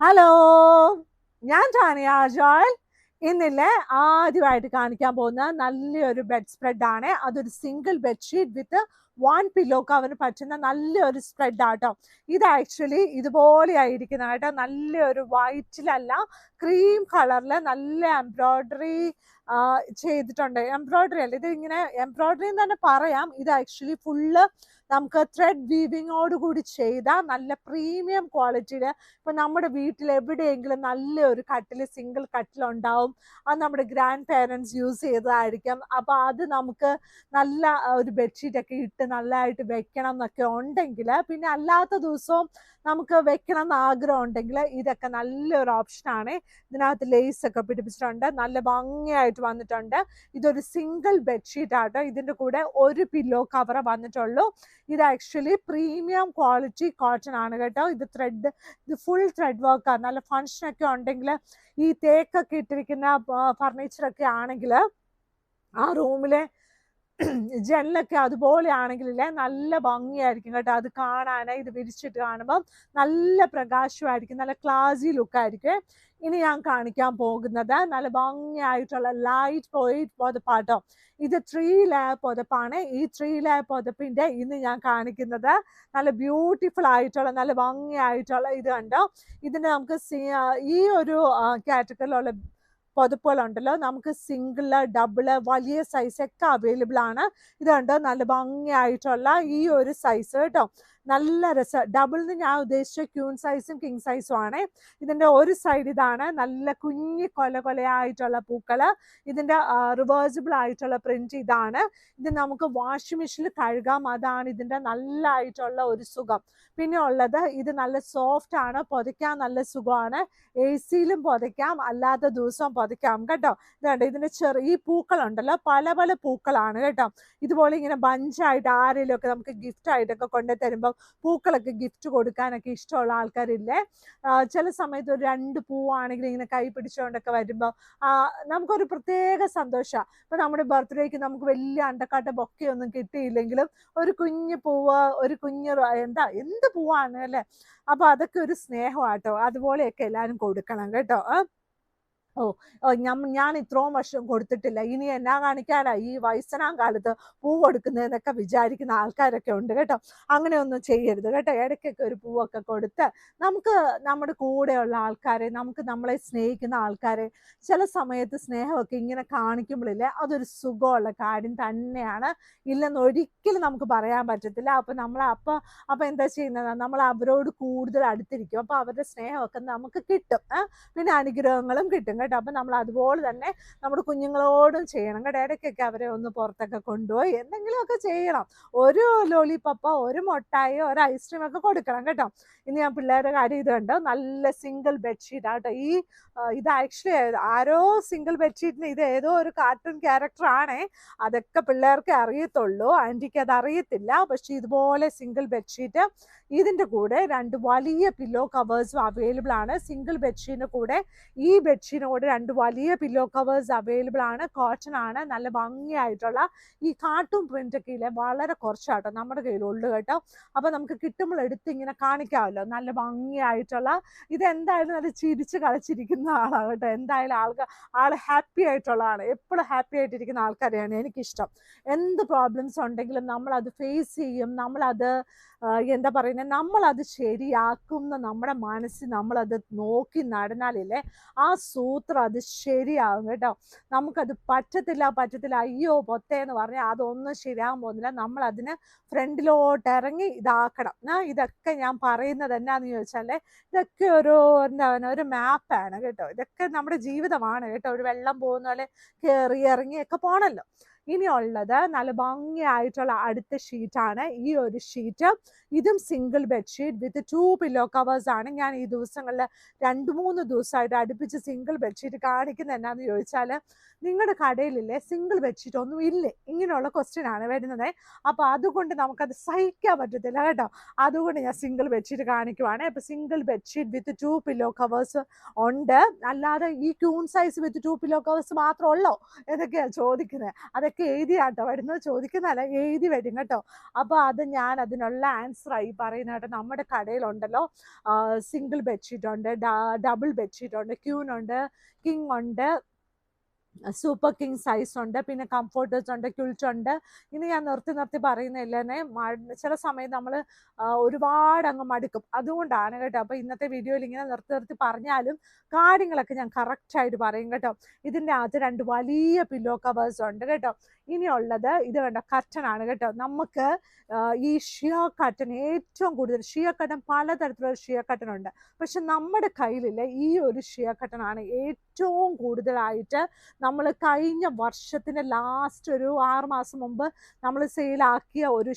Hello, ഞാൻ Tanya Joel. ഇന്നില്ലേ ആദ്യമായിട്ട് കാണിക്കാൻ പോകുന്ന നല്ലൊരു ബെഡ് സ്പ്രെഡ് ആണ്. അതൊരു single bedsheet with one pillow കവറിന് പറ്റുന്ന നല്ലൊരു സ്പ്രെഡ് ആട്ടോ. ഇത് ആക്ച്വലി ഇതുപോലെ ആയിരിക്കുന്ന കേട്ടോ. നല്ലൊരു വൈറ്റിലല്ല, ക്രീം കളറിൽ നല്ല എംബ്രോയിഡറി ചെയ്തിട്ടുണ്ട്. എംബ്രോയിഡറി അല്ല, ഇത് ഇങ്ങനെ എംബ്രോയിഡറി എന്ന് തന്നെ പറയാം. ഇത് ആക്ച്വലി ഫുള്ള് നമുക്ക് ത്രെഡ് വീവിങ്ങോട് കൂടി ചെയ്ത നല്ല പ്രീമിയം ക്വാളിറ്റിയിൽ ഇപ്പൊ നമ്മുടെ വീട്ടിൽ എവിടെയെങ്കിലും നല്ലൊരു കട്ടില്, സിംഗിൾ കട്ടിലുണ്ടാവും. അത് നമ്മുടെ ഗ്രാൻഡ് പേരൻസ് യൂസ് ചെയ്തതായിരിക്കും. അപ്പൊ അത് നമുക്ക് നല്ല ഒരു ബെഡ്ഷീറ്റ് ഒക്കെ ഇട്ട് നല്ലതായിട്ട് വെക്കണം എന്നൊക്കെ ഉണ്ടെങ്കിൽ, പിന്നെ അല്ലാത്ത ദിവസവും നമുക്ക് വെക്കണം എന്ന് ആഗ്രഹം ഉണ്ടെങ്കിൽ ഇതൊക്കെ നല്ലൊരു ഓപ്ഷനാണ്. ഇതിനകത്ത് ലേസ് ഒക്കെ പിടിപ്പിച്ചിട്ടുണ്ട്, നല്ല ഭംഗിയായിട്ട് വന്നിട്ടുണ്ട്. ഇതൊരു സിംഗിൾ ബെഡ്ഷീറ്റ് ആട്ടോ. ഇതിന്റെ കൂടെ ഒരു പില്ലോ കവർ വന്നിട്ടുള്ളൂ. ഇത് ആക്ച്വലി പ്രീമിയം ക്വാളിറ്റി കോട്ടൺ ആണ് കേട്ടോ. ഇത് ഫുൾ ത്രെഡ് വർക്കാണ്. നല്ല ഫങ്ഷനൊക്കെ ഉണ്ടെങ്കിൽ, ഈ തേക്കൊക്കെ ഇട്ടിരിക്കുന്ന ഫർണിച്ചറൊക്കെ ആണെങ്കിൽ ആ റൂമിലെ ജനലൊക്കെ അതുപോലെ ആണെങ്കിലേ നല്ല ഭംഗിയായിരിക്കും കേട്ടോ. അത് കാണാനായി ഇത് വിരിച്ചിട്ട് കാണുമ്പം നല്ല പ്രകാശമായിരിക്കും, നല്ല ക്ലാസി ലുക്കായിരിക്കും. ഇനി ഞാൻ കാണിക്കാൻ പോകുന്നത് നല്ല ഭംഗിയായിട്ടുള്ള ലൈറ്റ് വെയ്റ്റ് പുതപ്പാട്ടോ. ഇത് 3 ലെയർ പുതപ്പാണ്. ഈ 3 ലെയർ പുതപ്പിന്റെ ഇന്ന് ഞാൻ കാണിക്കുന്നത് നല്ല ബ്യൂട്ടിഫുൾ ആയിട്ടുള്ള നല്ല ഭംഗിയായിട്ടുള്ള ഇത് കണ്ടോ. ഇതിന് നമുക്ക് ഈ ഒരു കാറ്റഗറിയിലുള്ള പുതപ്പുകളുണ്ടല്ലോ, നമുക്ക് സിംഗിള്, ഡബിള്, വലിയ സൈസ് ഒക്കെ അവൈലബിൾ ആണ്. ഇത് കണ്ടോ, നല്ല ഭംഗിയായിട്ടുള്ള ഈ ഒരു സൈസ് കേട്ടോ. നല്ല രസം. ഡബിളിന് ഞാൻ ഉദ്ദേശിച്ച ക്യൂൺ സൈസും കിങ് സൈസും ആണ്. ഇതിന്റെ ഒരു സൈഡ് ഇതാണ്, നല്ല കുഞ്ഞി കൊലയായിട്ടുള്ള പൂക്കള്. ഇതിന്റെ റിവേഴ്സിബിൾ ആയിട്ടുള്ള പ്രിന്റ് ഇതാണ്. ഇത് നമുക്ക് വാഷിംഗ് മെഷീനിൽ കഴുകാം. അതാണ് ഇതിന്റെ നല്ലതായിട്ടുള്ള ഒരു സുഖം. പിന്നെ ഉള്ളത്, ഇത് നല്ല സോഫ്റ്റ് ആണ്, പുതയ്ക്കാൻ നല്ല സുഖമാണ്. AC-യിലും പുതയ്ക്കാം, അല്ലാത്ത ദിവസവും പുതയ്ക്കാം കേട്ടോ. ഇതുണ്ട്, ഇതിന്റെ ഈ പൂക്കളുണ്ടല്ലോ, പല പല പൂക്കളാണ് കേട്ടോ. ഇതുപോലെ ഇങ്ങനെ ബഞ്ചായിട്ട് ആരെങ്കിലും ഒക്കെ നമുക്ക് ഗിഫ്റ്റ് ആയിട്ടൊക്കെ കൊണ്ടു തരുമ്പോൾ പൂക്കളൊക്കെ ഗിഫ്റ്റ് കൊടുക്കാനൊക്കെ ഇഷ്ടമുള്ള ആൾക്കാരില്ലേ, ചില സമയത്ത് ഒരു 2 പൂവാണെങ്കിൽ ഇങ്ങനെ കൈ പിടിച്ചുകൊണ്ടൊക്കെ വരുമ്പോൾ നമുക്കൊരു പ്രത്യേക സന്തോഷമാണ്. ഇപ്പൊ നമ്മുടെ ബർത്ത്ഡേക്ക് നമുക്ക് വലിയ അണ്ടക്കാട്ട ബൊക്കെയൊന്നും കിട്ടിയില്ലെങ്കിലും ഒരു കുഞ്ഞു പൂവ്, ഒരു കുഞ്ഞു എന്ത് പൂവാണ് അല്ലേ, അപ്പൊ അതൊക്കെ ഒരു സ്നേഹമാട്ടോ. അതുപോലെയൊക്കെ എല്ലാവരും കൊടുക്കണം കേട്ടോ. ഞാൻ ഇത്രയും വർഷം കൊടുത്തിട്ടില്ല, ഇനി എന്നാ കാണിക്കാനാ ഈ വയസ്സനാം കാലത്ത് പൂ കൊടുക്കുന്നതെന്നൊക്കെ വിചാരിക്കുന്ന ആൾക്കാരൊക്കെ ഉണ്ട് കേട്ടോ. അങ്ങനെയൊന്നും ചെയ്യരുത് കേട്ടോ. ഇടയ്ക്കൊക്കെ ഒരു പൂവൊക്കെ കൊടുത്ത് നമുക്ക് നമ്മുടെ കൂടെയുള്ള ആൾക്കാരെ, നമുക്ക് നമ്മളെ സ്നേഹിക്കുന്ന ആൾക്കാരെ ചില സമയത്ത് സ്നേഹമൊക്കെ ഇങ്ങനെ കാണിക്കുമ്പോഴില്ലേ, അതൊരു സുഖമുള്ള കാര്യം തന്നെയാണ്. ഇല്ലെന്ന് ഒരിക്കലും നമുക്ക് പറയാൻ പറ്റത്തില്ല. അപ്പൊ എന്താ ചെയ്യുന്നത്, നമ്മൾ അവരോട് കൂടുതൽ അടുത്തിരിക്കും. അപ്പൊ അവരുടെ സ്നേഹമൊക്കെ നമുക്ക് കിട്ടും, പിന്നെ അനുഗ്രഹങ്ങളും കിട്ടും കേട്ടോ. അപ്പൊ നമ്മൾ അതുപോലെ തന്നെ നമ്മുടെ കുഞ്ഞുങ്ങളോടും ചെയ്യണം കേട്ടോ. ഇടയ്ക്കൊക്കെ അവരെ ഒന്ന് പുറത്തൊക്കെ കൊണ്ടുപോയി എന്തെങ്കിലുമൊക്കെ ചെയ്യണം. ഒരു ലോലിപ്പപ്പോ, ഒരു മുട്ടായോ, ഒരു ഐസ്ക്രീം ഒക്കെ കൊടുക്കണം കേട്ടോ. ഇനി ഞാൻ പിള്ളേരുടെ കാര്യം ഇത് കണ്ടോ, നല്ല സിംഗിൾ ബെഡ്ഷീറ്റ് ആട്ടോ. ഇത് ആക്ച്വലി ആരോ സിംഗിൾ ബെഡ്ഷീറ്റിന് ഇത് ഏതോ ഒരു കാർട്ടൂൺ ക്യാരക്ടർ ആണേ. അതൊക്കെ പിള്ളേർക്ക് അറിയത്തുള്ളൂ, ആൻറ്റിക്ക് അത് അറിയത്തില്ല. പക്ഷെ ഇതുപോലെ സിംഗിൾ ബെഡ്ഷീറ്റ്, ഇതിന്റെ കൂടെ 2 വലിയ പില്ലോ കവേഴ്സും അവൈലബിൾ ആണ്. സിംഗിൾ ബെഡ്ഷീറ്റിന്റെ കൂടെ ഈ ബെഡ്ഷീറ്റിന് കൂടെ 2 വലിയ പില്ലോ കവേഴ്സ് അവൈലബിൾ ആണ്. കോട്ടൺ ആണ്, നല്ല ഭംഗിയായിട്ടുള്ള. ഈ കാർട്ടൂൺ പ്രിന്റ് ഒക്കെ ഇല്ലേ, വളരെ കുറച്ചാട്ടോ നമ്മുടെ കയ്യിലുള്ളൂ കേട്ടോ. അപ്പൊ നമുക്ക് കിട്ടുമ്പോൾ എടുത്ത് ഇങ്ങനെ കാണിക്കാമല്ലോ, നല്ല ഭംഗിയായിട്ടുള്ള. ഇത് എന്തായാലും നല്ല ചിരിച്ച് കളിച്ചിരിക്കുന്ന ആളാണ് കേട്ടോ. എന്തായാലും ആള് ഹാപ്പി ആയിട്ടുള്ള ആള്, എപ്പോഴും ഹാപ്പി ആയിട്ടിരിക്കുന്ന ആൾക്കാരെയാണ് എനിക്കിഷ്ടം. എന്ത് പ്രോബ്ലംസ് ഉണ്ടെങ്കിലും നമ്മളത് ഫേസ് ചെയ്യും, നമ്മളത് എന്താ പറയുന്നത്, നമ്മളത് ശരിയാക്കുന്ന നമ്മുടെ മനസ്സിൽ നമ്മളത് നോക്കി നടന്നാലില്ലേ, ആ സൂത്രം അത് ശരിയാകും കേട്ടോ. നമുക്കത് പറ്റത്തില്ല, അയ്യോ പൊത്തേന്ന് പറഞ്ഞാൽ അതൊന്നും ശരിയാകാൻ പോകുന്നില്ല. നമ്മളതിന് ഫ്രണ്ടിലോട്ട് ഇറങ്ങി ഇതാക്കണം. ഇതൊക്കെ ഞാൻ പറയുന്നത് എന്നാന്ന് ചോദിച്ചാലേ, ഇതൊക്കെ ഒരു മാപ്പാണ് കേട്ടോ. ഇതൊക്കെ നമ്മുടെ ജീവിതമാണ് കേട്ടോ. ഒരു വെള്ളം പോകുന്ന പോലെ കയറി ഇറങ്ങിയൊക്കെ പോണല്ലോ. ഇനിയുള്ളത് നല്ല ഭംഗിയായിട്ടുള്ള അടുത്ത ഷീറ്റാണ്. ഈ ഒരു ഷീറ്റ്, ഇതും single bedsheet with 2 pillow covers ആണ്. ഞാൻ ഈ ദിവസങ്ങളിൽ 2-3 ദിവസമായിട്ട് അടുപ്പിച്ച് സിംഗിൾ ബെഡ്ഷീറ്റ് കാണിക്കുന്നത് എന്നാന്ന് ചോദിച്ചാൽ, നിങ്ങളുടെ കടയിലില്ലേ സിംഗിൾ ബെഡ്ഷീറ്റ് ഒന്നും ഇല്ലേ, ഇങ്ങനെയുള്ള ക്വസ്റ്റ്യൻ ആണ് വരുന്നത്. അപ്പൊ അതുകൊണ്ട് നമുക്കത് സഹിക്കാൻ പറ്റത്തില്ല കേട്ടോ. അതുകൊണ്ട് ഞാൻ സിംഗിൾ ബെഡ്ഷീറ്റ് കാണിക്കുവാണ്. അപ്പൊ single bedsheet with 2 pillow covers ഉണ്ട്. അല്ലാതെ ഈ queen size with 2 pillow covers മാത്രം ഉള്ളോ എന്നൊക്കെയാണ് ചോദിക്കുന്നത്. അതൊക്കെ ഇതൊക്കെ എഴുതിയാട്ടോ വരുന്നത്, ചോദിക്കുന്നതല്ല, എഴുതി വരും കേട്ടോ. അപ്പോൾ അത് ഞാൻ അതിനുള്ള ആൻസറായി പറയുന്നത് കേട്ടോ. നമ്മുടെ കടയിലുണ്ടല്ലോ സിംഗിൾ ബെഡ്ഷീറ്റ് ഉണ്ട്, ഡബിൾ ബെഡ്ഷീറ്റ് ഉണ്ട്, ക്യൂൻ ഉണ്ട്, കിങ് ഉണ്ട്, സൂപ്പർ കിങ് സൈസ് ഉണ്ട്, പിന്നെ കംഫോർട്ടേഴ്സ് ഉണ്ട്, ക്വിൽറ്റ് ഉണ്ട്. ഇനി ഞാൻ നിർത്തി പറയുന്നില്ലേ, ചില സമയത്ത് നമ്മൾ ഒരുപാട് അങ്ങ് മടുക്കും, അതുകൊണ്ടാണ് കേട്ടോ. അപ്പോൾ ഇന്നത്തെ വീഡിയോയിൽ ഇങ്ങനെ നിർത്തി പറഞ്ഞാലും കാര്യങ്ങളൊക്കെ ഞാൻ കറക്റ്റായിട്ട് പറയും കേട്ടോ. ഇതിൻ്റെ അകത്ത് 2 വലിയ പില്ലോ കവേഴ്സ് ഉണ്ട് കേട്ടോ. ഇനിയുള്ളത് ഇത് കണ്ട കർട്ടൻ ആണ് കേട്ടോ. നമുക്ക് ഈ ഷിയർ കർട്ടൻ ഏറ്റവും കൂടുതൽ, ഷിയർ കർട്ടൻ പലതരത്തിലുള്ള ഷിയർ കർട്ടൻ ഉണ്ട്, പക്ഷെ നമ്മുടെ കയ്യിലില്ല ഈ ഒരു ഷിയർ കർട്ടൻ ആണ് ഏറ്റവും കൂടുതലായിട്ട് നമ്മൾ കഴിഞ്ഞ വർഷത്തിൻ്റെ ലാസ്റ്റ് ഒരു 6 മാസം മുമ്പ് നമ്മൾ സെയിലാക്കിയ ഒരു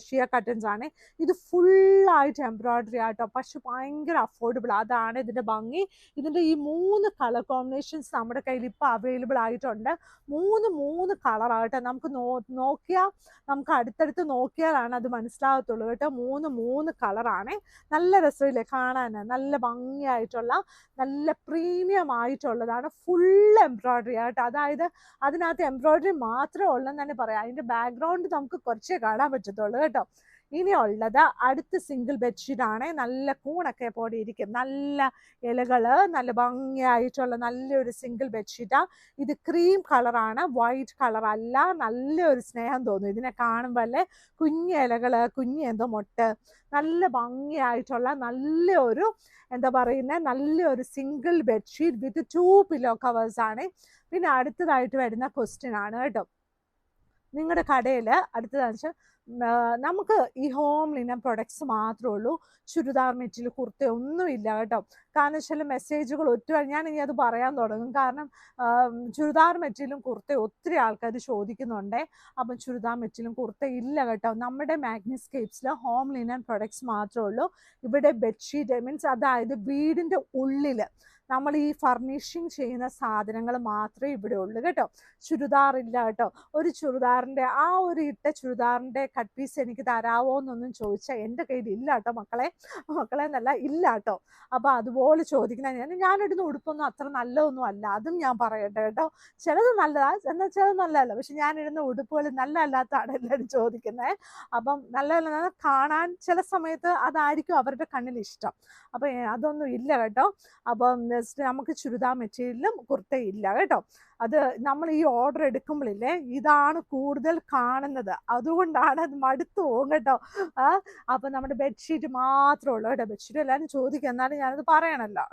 ഷിയർ കർട്ടൻസ് ആണ്. ഇത് ഫുള്ളായിട്ട് എംബ്രോയിഡറി ആട്ടോ, പക്ഷെ ഭയങ്കര അഫോർഡബിൾ. അതാണ് ഇതിൻ്റെ ഭംഗി. ഇതിൻ്റെ ഈ 3 കളർ കോമ്പിനേഷൻസ് നമ്മുടെ കയ്യിൽ ഇപ്പോൾ അവൈലബിൾ ആയിട്ടുണ്ട്. 3 കളറാകട്ടെ. നമുക്ക് നോക്കിയാൽ, നമുക്ക് അടുത്തടുത്ത് നോക്കിയാലാണ് അത് മനസ്സിലാകത്തുള്ളൂ കേട്ടോ. 3 കളറാണ്. നല്ല രസമില്ലേ കാണാൻ, നല്ല ഭംഗിയായിട്ടുള്ള, നല്ല പ്രീമിയം ആയിട്ടുള്ളതാണ്. ഫുൾ എംബ്രോയിഡറി ആയിട്ട്, അതായത് അതിനകത്ത് എംബ്രോയിഡറി മാത്രമേ ഉള്ളെന്ന് തന്നെ പറയാം. അതിൻ്റെ ബാക്ക്ഗ്രൗണ്ട് നമുക്ക് കുറച്ചേ കാണാൻ പറ്റത്തുള്ളൂ കേട്ടോ. ഇനിയുള്ളത് അടുത്ത സിംഗിൾ ബെഡ്ഷീറ്റ് ആണ്. നല്ല കൂണൊക്കെ പോലെ ഇരിക്കും, നല്ല ഇലകൾ, നല്ല ഭംഗിയായിട്ടുള്ള നല്ലൊരു സിംഗിൾ ബെഡ്ഷീറ്റാണ്. ഇത് ക്രീം കളറാണ്, വൈറ്റ് കളർ അല്ല. നല്ലൊരു സ്നേഹം തോന്നും ഇതിനെ കാണുമ്പോൾ അല്ലേ. കുഞ്ഞു ഇലകൾ, എന്തോ മൊട്ട്, നല്ല ഭംഗിയായിട്ടുള്ള നല്ലൊരു എന്താ പറയുന്നത്, നല്ലൊരു single bedsheet with 2 pillow covers ആണ്. പിന്നെ അടുത്തതായിട്ട് വരുന്ന ക്വസ്റ്റ്യൻ ആണ് കേട്ടോ. നിങ്ങളുടെ കടയിൽ അടുത്തതാണെന്ന് വെച്ചാൽ നമുക്ക് ഈ ഹോം ലിനൻ പ്രൊഡക്ട്സ് മാത്രമേ ഉള്ളൂ, ചുരിദാർ മെറ്റീരിയൽ, കുർത്ത ഒന്നുമില്ല കേട്ടോ. കാരണം വെച്ചാൽ മെസ്സേജുകൾ ഒത്തിരി, ഞാൻ ഇനി അത് പറയാൻ തുടങ്ങും. കാരണം ചുരിദാർ മെറ്റീരിയലും കുർത്തയും ഒത്തിരി ആൾക്കാർ ചോദിക്കുന്നുണ്ട്. അപ്പം ചുരിദാർ മെറ്റീരിയലും കുർത്ത ഇല്ല കേട്ടോ. നമ്മുടെ മാഗ്നിസ്കേപ്സിൽ ഹോം ലിനൻ പ്രൊഡക്ട്സ് മാത്രമേ ഉള്ളൂ. ഇവിടെ ബെഡ്ഷീറ്റ് മീൻസ് അതായത് വീടിൻ്റെ ഉള്ളിൽ നമ്മൾ ഈ ഫർണിഷിങ് ചെയ്യുന്ന സാധനങ്ങൾ മാത്രമേ ഇവിടെ ഉള്ളൂ കേട്ടോ. ചുരിദാറില്ല കേട്ടോ. ഒരു ചുരിദാറിൻ്റെ ആ ഒരു ഇട്ട ചുരിദാറിൻ്റെ കട്ട് പീസ് എനിക്ക് തരാമോ എന്നൊന്നും ചോദിച്ചാൽ എൻ്റെ കയ്യിൽ ഇല്ല കേട്ടോ മക്കളെ എന്നല്ല, ഇല്ല കേട്ടോ. അപ്പോൾ അതുപോലെ ചോദിക്കുന്ന ഞാനിടുന്ന ഉടുപ്പൊന്നും അത്ര നല്ലതൊന്നും അല്ല, അതും ഞാൻ പറയട്ടെ കേട്ടോ. ചിലത് നല്ലതാണ്, എന്നാൽ ചിലത് നല്ലതല്ല. പക്ഷെ ഞാനിടുന്ന ഉടുപ്പുകൾ നല്ലതല്ലാത്തതാണ് എല്ലാവരും ചോദിക്കുന്നത്. അപ്പം നല്ലതല്ല കാണാൻ ചില സമയത്ത് അതായിരിക്കും അവരുടെ കണ്ണിൽ ഇഷ്ടം. അപ്പം അതൊന്നും ഇല്ല കേട്ടോ. അപ്പം നമുക്ക് ചുരിദാർ മെറ്റീരിയലും കുർത്തയില്ല കേട്ടോ. അത് നമ്മൾ ഈ ഓർഡർ എടുക്കുമ്പോഴില്ലേ, ഇതാണ് കൂടുതൽ കാണുന്നത്, അതുകൊണ്ടാണ് അത് മടുത്തു പോകും കേട്ടോ. അപ്പം നമ്മുടെ ബെഡ്ഷീറ്റ് മാത്രമേ ഉള്ളൂ കേട്ടോ. ബെഡ്ഷീറ്റ് എല്ലാവരും ചോദിക്കും, എന്നാലും ഞാനത് പറയണല്ലോ.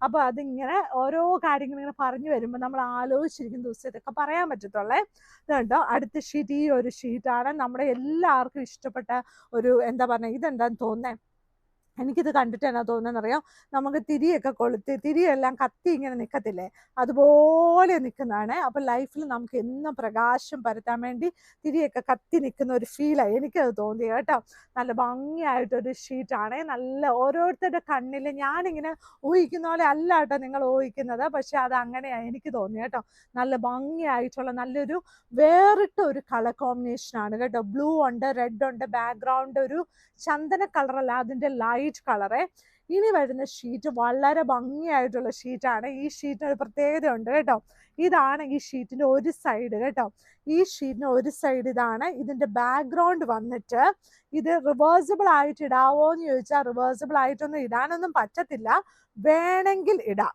അപ്പോൾ അതിങ്ങനെ ഓരോ കാര്യങ്ങൾ ഇങ്ങനെ പറഞ്ഞു വരുമ്പോൾ നമ്മൾ ആലോചിച്ചിരിക്കുന്ന ദിവസം ഇതൊക്കെ പറയാൻ പറ്റത്തുള്ളേ. ഇതുണ്ടോ അടുത്ത ഷീറ്റ്, ഈ ഒരു ഷീറ്റാണ് നമ്മുടെ എല്ലാവർക്കും ഇഷ്ടപ്പെട്ട ഒരു എന്താ പറയുക, ഇതെന്താന്ന് തോന്നുന്നേ, എനിക്കിത് കണ്ടിട്ട് എന്നാ തോന്നുന്നറിയാം, നമുക്ക് തിരിയൊക്കെ കൊളുത്തി, തിരിയെല്ലാം കത്തി ഇങ്ങനെ നിൽക്കത്തില്ലേ, അതുപോലെ നിൽക്കുന്നതാണ്. അപ്പം ലൈഫിൽ നമുക്ക് എന്നും പ്രകാശം പരത്താൻ വേണ്ടി തിരിയൊക്കെ കത്തി നിൽക്കുന്ന ഒരു ഫീലായി എനിക്കത് തോന്നി കേട്ടോ. നല്ല ഭംഗിയായിട്ടൊരു ഷീറ്റാണ്. നല്ല ഓരോരുത്തരുടെ കണ്ണിൽ ഞാനിങ്ങനെ ഊഹിക്കുന്ന പോലെ അല്ല കേട്ടോ നിങ്ങൾ ഊഹിക്കുന്നത്, പക്ഷെ അത് അങ്ങനെയാണ് എനിക്ക് തോന്നി കേട്ടോ. നല്ല ഭംഗിയായിട്ടുള്ള നല്ലൊരു വേറിട്ട ഒരു കളർ കോമ്പിനേഷനാണ് കേട്ടോ. ബ്ലൂ ഉണ്ട്, റെഡ് ഉണ്ട്, ബാക്ക്ഗ്രൗണ്ട് ഒരു ചന്ദന കളറല്ല, അതിൻ്റെ ലൈറ്റ് കളറ്. ഇനി വരുന്ന ഷീറ്റ് വളരെ ഭംഗിയായിട്ടുള്ള ഷീറ്റാണ്. ഈ ഷീറ്റിന് ഒരു പ്രത്യേകത ഉണ്ട് കേട്ടോ. ഇതാണ് ഈ ഷീറ്റിൻ്റെ ഒരു സൈഡ് കേട്ടോ. ഈ ഷീറ്റിന് ഒരു സൈഡ് ഇതാണ്. ഇതിൻ്റെ ബാക്ക്ഗ്രൗണ്ട് വന്നിട്ട് ഇത് റിവേഴ്സിബിൾ ആയിട്ട് ഇടാവോ എന്ന് ചോദിച്ചാൽ റിവേഴ്സിബിൾ ആയിട്ടൊന്നും ഇടാനൊന്നും പറ്റത്തില്ല, വേണമെങ്കിൽ ഇടാം.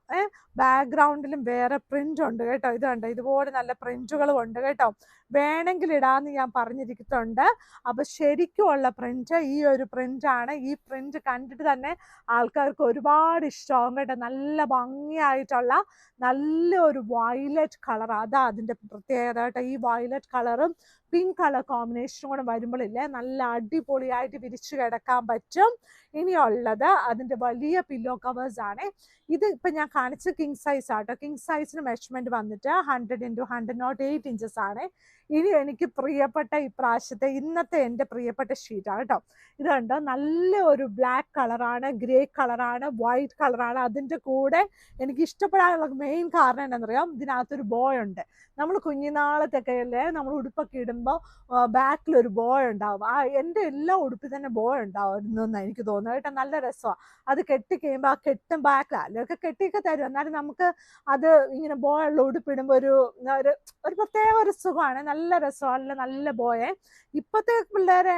ബാക്ക്ഗ്രൗണ്ടിലും വേറെ പ്രിന്റ് ഉണ്ട് കേട്ടോ. ഇത് കണ്ടോ, ഇതുപോലെ നല്ല പ്രിന്റുകളും ഉണ്ട് കേട്ടോ. വേണമെങ്കിൽ ഇടാന്ന് ഞാൻ പറഞ്ഞിരിക്കുന്നുണ്ട്. അപ്പൊ ശരിക്കുമുള്ള പ്രിന്റ് ഈ ഒരു പ്രിന്റാണ്. ഈ പ്രിന്റ് കണ്ടിട്ട് തന്നെ ആൾക്കാർക്ക് ഒരുപാട് ഇഷ്ടമാകും കേട്ടോ. നല്ല ഭംഗിയായിട്ടുള്ള നല്ലൊരു വയലറ്റ് കളർ, അതാ അതിൻ്റെ പ്രത്യേകത കേട്ടോ. ഈ വയലറ്റ് കളറും പിങ്ക് കളർ കോമ്പിനേഷനും കൂടെ വരുമ്പോഴില്ലേ നല്ല അടിപൊളിയായിട്ട് വിരിച്ചു കിടക്കാൻ പറ്റും. ഇനിയുള്ളത് അതിൻ്റെ വലിയ പില്ലോ കവേഴ്സ് ആണ്. ഇത് ഇപ്പം ഞാൻ കാണിച്ച കിങ് സൈസ് ആട്ടോ. കിങ് സൈസിന് മെഷർമെൻറ്റ് വന്നിട്ട് 100x108 ഇഞ്ചസ് ആണ്. ഇനി എനിക്ക് പ്രിയപ്പെട്ട ഇപ്രാവശ്യത്തെ ഇന്നത്തെ എൻ്റെ പ്രിയപ്പെട്ട ഷീറ്റാണ് കേട്ടോ. ഇത് കണ്ടോ, നല്ല ഒരു ബ്ലാക്ക് കളറാണ്, ഗ്രേ കളറാണ്, വൈറ്റ് കളറാണ്. അതിൻ്റെ കൂടെ എനിക്ക് ഇഷ്ടപ്പെടാനുള്ള മെയിൻ കാരണം എന്താണെന്നറിയാം, ഇതിനകത്ത് അതിനകത്തൊരു ബോയ് ഉണ്ട്. നമ്മൾ കുഞ്ഞിനാളത്തൊക്കെ അല്ലേ നമ്മൾ ഉടുപ്പൊക്കെ ഇടുമ്പോൾ ബാക്കിലൊരു ബോയ് ഉണ്ടാവും. എൻ്റെ എല്ലാ ഉടുപ്പിൽ തന്നെ ബോയ് ഉണ്ടാവുന്നു എന്നാണ് എനിക്ക് തോന്നുന്നത് കേട്ടോ. നല്ല രസമാണ് അത് കെട്ടി കഴിയുമ്പോൾ. ആ കെട്ടും ബാക്കിൽ അതിലൊക്കെ കെട്ടിയൊക്കെ തരും, എന്നാലും നമുക്ക് അത് ഇങ്ങനെ ബോയുള്ള ഉടുപ്പിടുമ്പോൾ ഒരു പ്രത്യേക ഒരു സുഖമാണ്. നല്ല രസമാണ്, നല്ല ബോയെ. ഇപ്പോഴത്തെ പിള്ളേരെ,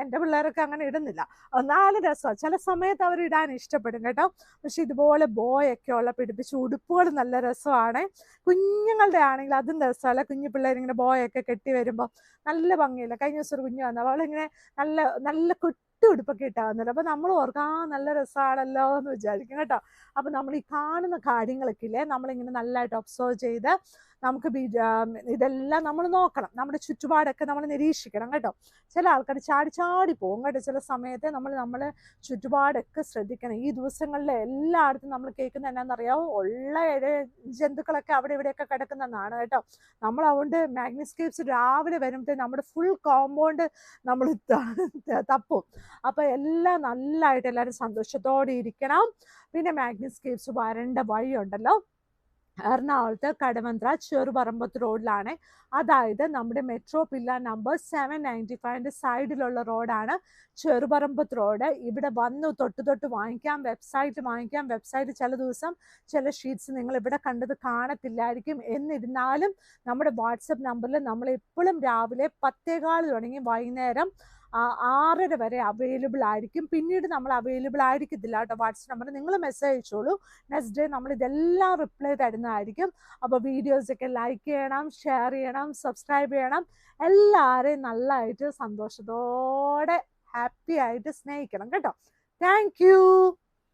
എൻ്റെ പിള്ളേരൊക്കെ അങ്ങനെ ഇടുന്നില്ല, എന്നാലും രസമാണ്. ചില സമയത്ത് അവർ ഇടാൻ ഇഷ്ടപ്പെടും കേട്ടോ. പക്ഷെ ഇതുപോലെ ബോയൊക്കെ ഉള്ള പിടിപ്പിച്ച് ഉടുപ്പുകൾ നല്ല രസമാണ്. കുഞ്ഞുങ്ങളുടെ ആണെങ്കിൽ അതും രസമല്ല. കുഞ്ഞു പിള്ളേരിങ്ങനെ ബോയൊക്കെ കെട്ടി വരുമ്പോൾ നല്ല ഭംഗിയില്ല. കഴിഞ്ഞ ദിവസം ഒരു കുഞ്ഞു വന്നു, അവളിങ്ങനെ നല്ല നല്ല കുട്ടി ഉടുപ്പൊക്കെ ഇട്ടാ വന്നില്ല. അപ്പൊ നമ്മൾ ഓർക്കാം നല്ല രസമാണല്ലോ എന്ന് വിചാരിക്കും കേട്ടോ. അപ്പൊ നമ്മൾ ഈ കാണുന്ന കാര്യങ്ങളൊക്കെ ഇല്ലേ, നമ്മളിങ്ങനെ നല്ലതായിട്ട് ഒബ്സർവ് ചെയ്ത് നമുക്ക് ഇതെല്ലാം നമ്മൾ നോക്കണം. നമ്മുടെ ചുറ്റുപാടൊക്കെ നമ്മൾ നിരീക്ഷിക്കണം കേട്ടോ. ചില ആൾക്കാർ ചാടി ചാടി പോകും കേട്ടോ. ചില സമയത്ത് നമ്മൾ ചുറ്റുപാടൊക്കെ ശ്രദ്ധിക്കണം. ഈ ദിവസങ്ങളിൽ എല്ലായിടത്തും നമ്മൾ കേൾക്കുന്ന എന്നാണെന്നറിയാമോ, ഉള്ള ജന്തുക്കളൊക്കെ അവിടെ ഇവിടെയൊക്കെ കിടക്കുന്നതാണ് കേട്ടോ. നമ്മൾ അതുകൊണ്ട് മാഗ്നിസ്കേപ്സ് രാവിലെ വരുമ്പോഴത്തേ നമ്മുടെ ഫുൾ കോമ്പൗണ്ട് നമ്മൾ തപ്പും. അപ്പൊ എല്ലാം നല്ലതായിട്ട് എല്ലാവരും സന്തോഷത്തോടെ ഇരിക്കണം. പിന്നെ മാഗ്നിസ്കേപ്സ് വരേണ്ട വഴിയുണ്ടല്ലോ, എറണാകുളത്ത് കടവന്ത്ര ചെറുപറമ്പത്ത് റോഡിലാണ്. അതായത് നമ്മുടെ മെട്രോ പില്ലർ നമ്പർ 795 സൈഡിലുള്ള റോഡാണ് ചെറുപറമ്പത്ത് റോഡ്. ഇവിടെ വന്ന് തൊട്ട് വാങ്ങിക്കാം, വെബ്സൈറ്റ് വാങ്ങിക്കാം. വെബ്സൈറ്റ് ചില ദിവസം ചില ഷീറ്റ്സ് നിങ്ങൾ ഇവിടെ കണ്ടത് കാണത്തില്ലായിരിക്കും. എന്നിരുന്നാലും നമ്മുടെ വാട്സപ്പ് നമ്പറിൽ നമ്മൾ എപ്പോഴും രാവിലെ 10:15 തുടങ്ങി വൈകുന്നേരം 6:30 വരെ അവൈലബിൾ ആയിരിക്കും. പിന്നീട് നമ്മൾ അവൈലബിൾ ആയിരിക്കത്തില്ല കേട്ടോ. വാട്സപ്പ് നമ്പർ നിങ്ങൾ മെസ്സേജ് അയച്ചോളൂ, നെക്സ്റ്റ് ഡേ നമ്മൾ ഇതെല്ലാം റിപ്ലൈ തരുന്നതായിരിക്കും. അപ്പോൾ വീഡിയോസൊക്കെ ലൈക്ക് ചെയ്യണം, ഷെയർ ചെയ്യണം, സബ്സ്ക്രൈബ് ചെയ്യണം. എല്ലാവരെയും നല്ലതായിട്ട് സന്തോഷത്തോടെ ഹാപ്പി ആയിട്ട് സ്നേഹിക്കണം കേട്ടോ. Thank you.